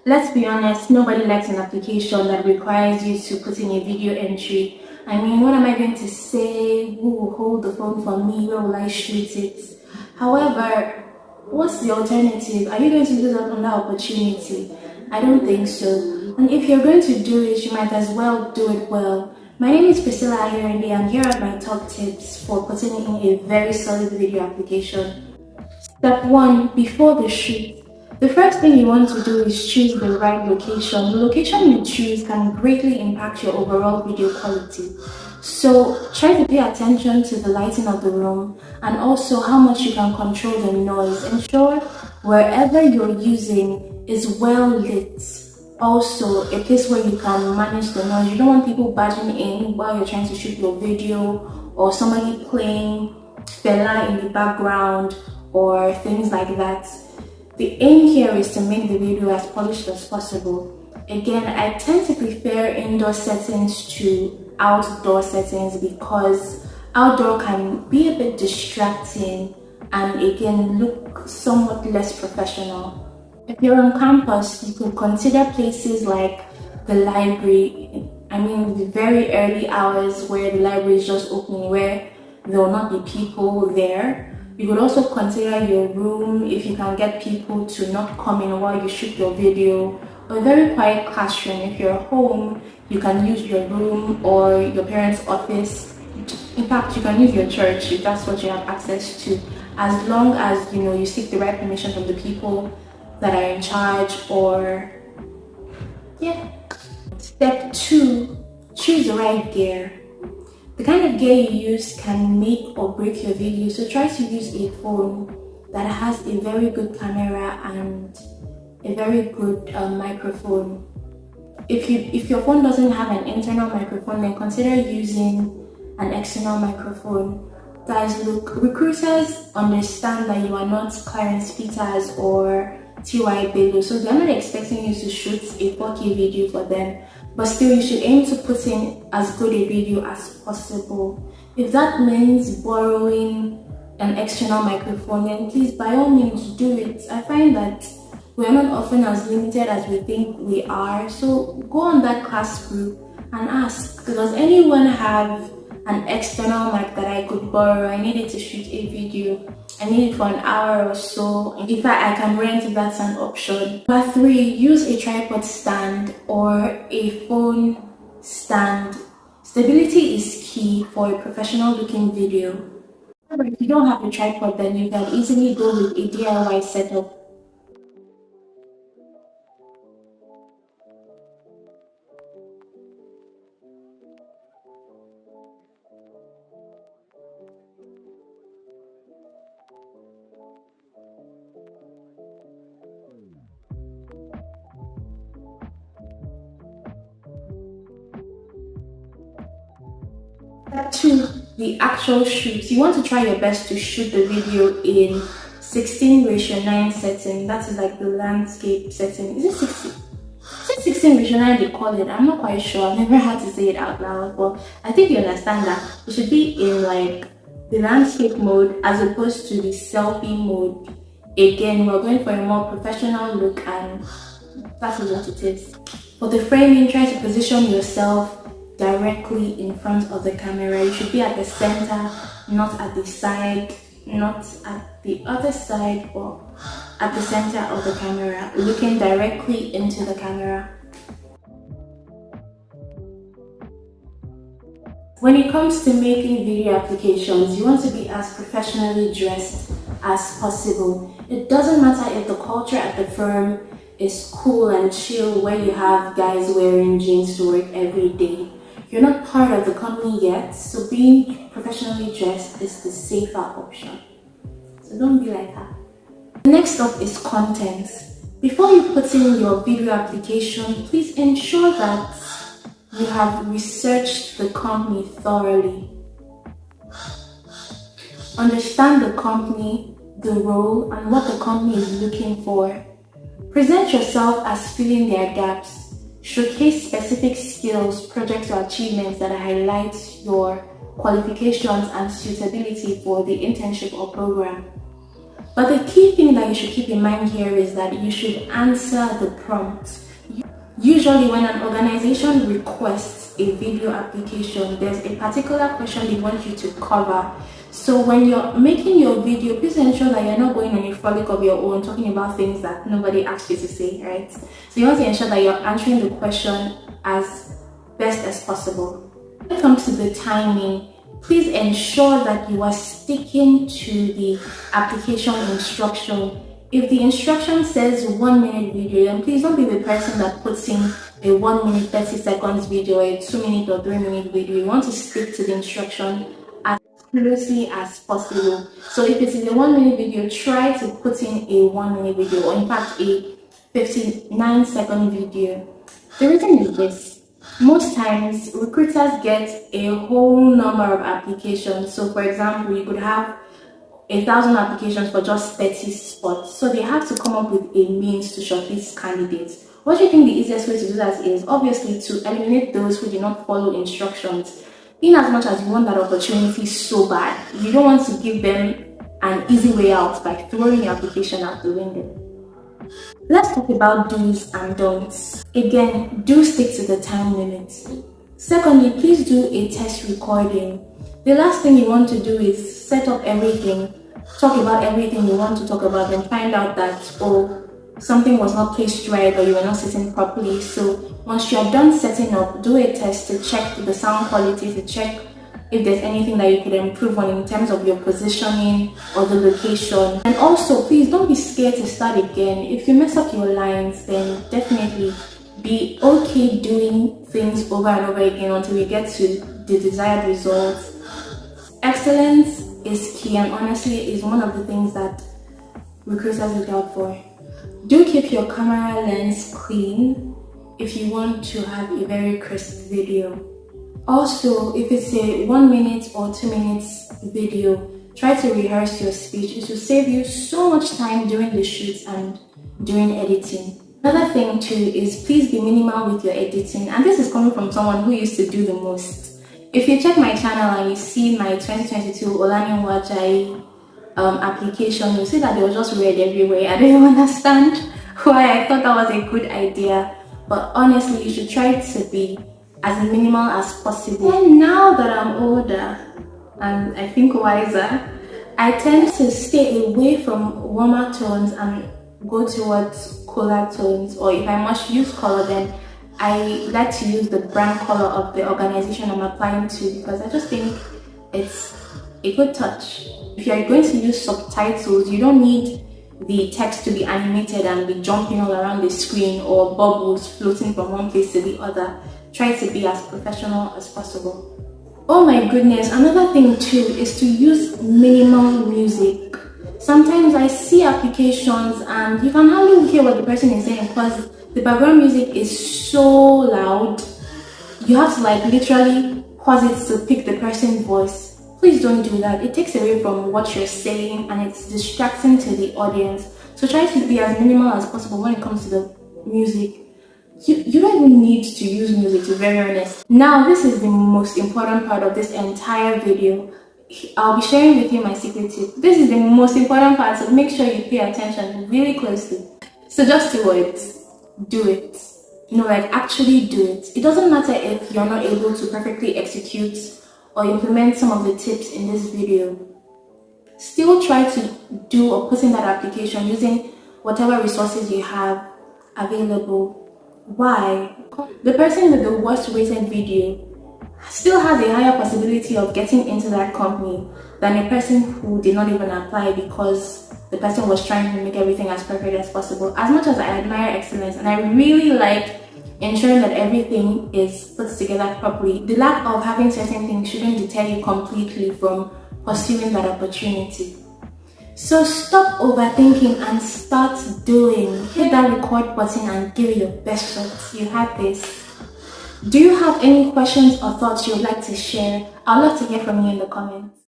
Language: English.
Let's be honest, nobody likes an application that requires you to put in a video entry. I mean, what am I going to say? Who will hold the phone for me? Where will I shoot it? However, what's the alternative? Are you going to lose out on that opportunity? I don't think so. And if you're going to do it, you might as well do it well. My name is Priscilla Ayerinde, and here are my top tips for putting in a very solid video application. Step 1. Before the shoot. The first thing you want to do is choose the right location. The location you choose can greatly impact your overall video quality. So try to pay attention to the lighting of the room and also how much you can control the noise. Ensure wherever you're using is well lit. Also, a place where you can manage the noise. You don't want people barging in while you're trying to shoot your video, or somebody playing Fela in the background or things like that. The aim here is to make the video as polished as possible. Again, I tend to prefer indoor settings to outdoor settings because outdoor can be a bit distracting and again look somewhat less professional. If you're on campus, you could consider places like the library. I mean, the very early hours where the library is just opening, where there will not be people there. You could also consider your room if you can get people to not come in while you shoot your video. A very quiet classroom. If you're home, you can use your room or your parents' office. In fact, you can use your church if that's what you have access to, as long as you seek the right permission from the people that are in charge. Or yeah. Step 2, choose the right gear. The kind of gear you use can make or break your video, so try to use a phone that has a very good camera and a very good microphone. If your phone doesn't have an internal microphone, then consider using an external microphone. Guys, look, recruiters understand that you are not Clarence Peters or T.Y. Bello, so they're not expecting you to shoot a 4K video for them. But still, you should aim to put in as good a video as possible. If that means borrowing an external microphone, then please, by all means, do it. I find that we are not often as limited as we think we are. So go on that class group and ask, does anyone have an external mic that I could borrow? I needed to shoot a video. I need it for an hour or so. In fact, I can rent if that's an option. Number 3, use a tripod stand or a phone stand. Stability is key for a professional looking video. However, if you don't have a tripod, then you can easily go with a DIY setup. Step 2, the actual shoot. You want to try your best to shoot the video in 16:9 setting. That is like the landscape setting. Is it 60? Is it 16:9 they call it? I'm not quite sure. I've never had to say it out loud, but I think you understand that it should be in like the landscape mode as opposed to the selfie mode. Again, we're going for a more professional look, and that is what it is. For the framing, try to position yourself directly in front of the camera. You should be at the center, not at the side, not at the other side, but at the center of the camera, looking directly into the camera. When it comes to making video applications, you want to be as professionally dressed as possible. It doesn't matter if the culture at the firm is cool and chill, where you have guys wearing jeans to work every day. You're not part of the company yet, so being professionally dressed is the safer option. So don't be like that. Next up is content. Before you put in your video application, please ensure that you have researched the company thoroughly. Understand the company, the role, and what the company is looking for. Present yourself as filling their gaps. Showcase specific skills, projects, or achievements that highlight your qualifications and suitability for the internship or program. But the key thing that you should keep in mind here is that you should answer the prompt. Usually when an organization requests a video application, there's a particular question they want you to cover. So when you're making your video, please ensure that you're not going on a frolic of your own, talking about things that nobody asked you to say, right? So you want to ensure that you're answering the question as best as possible. When it comes to the timing, please ensure that you are sticking to the application instruction. If the instruction says 1 minute video, then please don't be the person that puts in a 1 minute 30 seconds video, a 2 minute or 3 minute video. You want to stick to the instruction as closely as possible. So if it is a 1 minute video, try to put in a 1 minute video, or in fact a 59-second video. The reason is this: most times recruiters get a whole number of applications. So for example, you could have 1,000 applications for just 30 spots. So they have to come up with a means to shortlist candidates. What do you think the easiest way to do that is? Obviously to eliminate those who did not follow instructions. In as much as you want that opportunity so bad, you don't want to give them an easy way out by throwing your application out the window. Let's talk about do's and don'ts. Again, do stick to the time limits. Secondly, please do a test recording. The last thing you want to do is set up everything, talk about everything you want to talk about, and find out that, oh, something was not placed right or you were not sitting properly. So once you're done setting up, do a test to check the sound quality, to check if there's anything that you could improve on in terms of your positioning or the location. And also, please don't be scared to start again. If you mess up your lines, then definitely be okay doing things over and over again until you get to the desired results. Excellence is key, and honestly is one of the things that recruiters look out for. Do keep your camera lens clean if you want to have a very crisp video. Also, if it's a 1 minute or 2 minutes video, try to rehearse your speech. It will save you so much time during the shoots and during editing. Another thing too is please be minimal with your editing, and this is coming from someone who used to do the most. If you check my channel and you see my 2022 Olani Wajai application, you'll see that there was just red everywhere. I don't even understand why I thought that was a good idea, but honestly, you should try to be as minimal as possible. And now that I'm older and I think wiser, I tend to stay away from warmer tones and go towards cooler tones, or if I must use color, then I like to use the brand color of the organization I'm applying to, because I just think it's a good touch. If you're going to use subtitles, you don't need the text to be animated and be jumping all around the screen or bubbles floating from one place to the other. Try to be as professional as possible. Oh my goodness, another thing too is to use minimal music. Sometimes I see applications and you can hardly hear what the person is saying because the background music is so loud. You have to literally pause it to pick the person's voice. Please don't do that. It takes away from what you're saying and it's distracting to the audience. So try to be as minimal as possible when it comes to the music. You don't even need to use music, to be very honest. Now, this is the most important part of this entire video. I'll be sharing with you my secret tip. This is the most important part, so make sure you pay attention really closely. So just do it. Do it. Actually do it. It doesn't matter if you're not able to perfectly execute or implement some of the tips in this video. Still try to do or put in that application using whatever resources you have available. Why? The person with the worst rated video still has a higher possibility of getting into that company than a person who did not even apply because the person was trying to make everything as perfect as possible. As much as I admire excellence and I really like ensuring that everything is put together properly, the lack of having certain things shouldn't deter you completely from pursuing that opportunity. So stop overthinking and start doing. Hit that record button and give it your best shot. You have this. Do you have any questions or thoughts you would like to share? I'd love to hear from you in the comments.